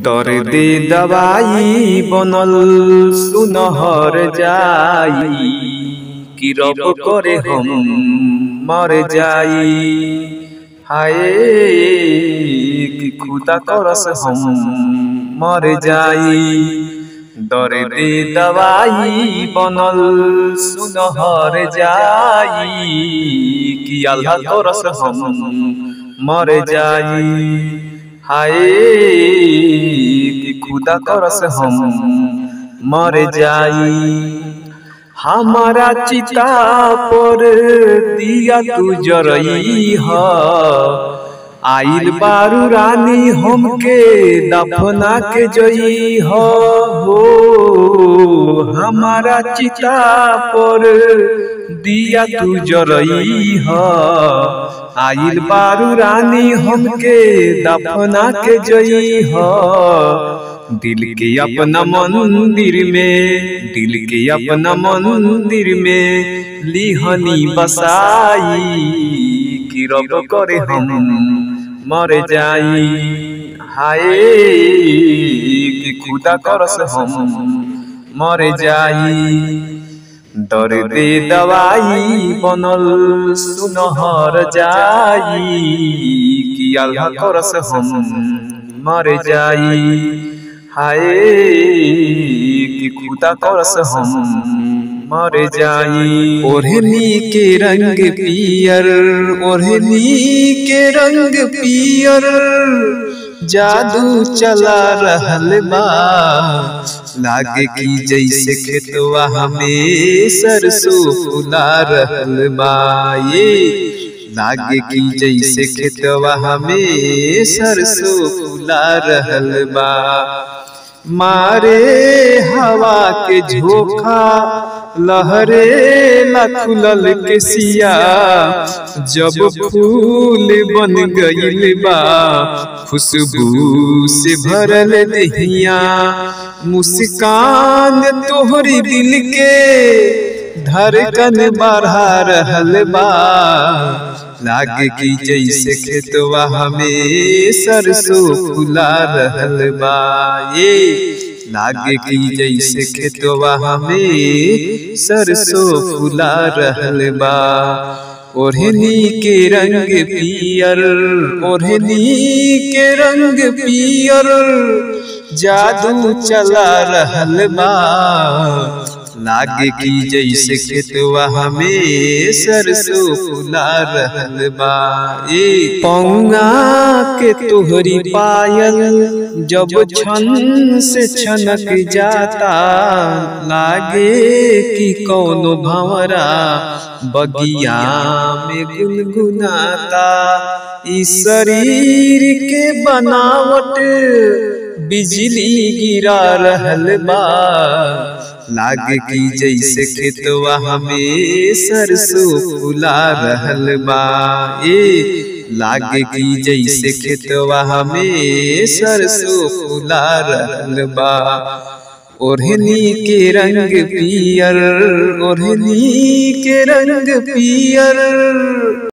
दर्द दवाई बनल सुनहर जाई कि रब करे हम मर जाई। हाय कि खुदा करस हम मर जाई। दर्द दवाई बनल सुनहर जाई कि अल्लाह करस हम मर जाई। हाय कि खुदा करस हम मर जाई। हमारा चिता पर दिया तू जरई ह, आइल बारू रानी हमके दफना के जई हो। हमारा चिता पर दिया तू जरई ह, आइल बारू रानी हमके दफना के जई हो। दिल के अपना मंदिर में, दिल के अपना मंदिर में लिहनी बसाई कि रब करे हम मर जाई। हाय कि खुदा करस हम मर जाई। दर्द दवाई बनल सुनहर जाई कि अल्लाह करस हम मर जाई। हाय कि खुदा करस हम मर जाई। ओढ़नी के रंग पियर, ओढ़नी के रंग पियर जादू चला रहल बा। लागे कि जैसे खेतवा हमें सरसों फुला रहल बा। ये लागे कि जैसे खेतवा हमें सरसों फुला रहल बा। मारे हवा के झोंका लहरे खुलल के सिया, जब फूल बन गइल बा खुशबू से भरल दहिया। मुस्कान तोहरी दिल के धड़कन बढ़ा रहल बा। लागे कि जैसे खेतवा हमें सरसों फुला रहल बा। ये लागे कि जैसे खेतवा हमें सरसों फुला रहल बा। ओढ़नी के रंग पियर, ओढ़नी के रंग पियर जादू चला रहल बा। लागे कि जैसे खेतवा हमें सरसों फुला रहल बा। ए पौंगा के तोहरी पायल जब छन से छनक जाता, लागे कि कौनो भंवरा बगिया में गुनगुनाता। इस शरीर के बनावट बिजली गिरा रहल बा। लागे कि जैसे खेतवा हमें सरसों फुला रहल बा। ए लागे कि जैसे खेतवा हमें सरसों फुला रहल बा। ओढ़नी के रंग पियर, ओढ़नी के रंग पियर।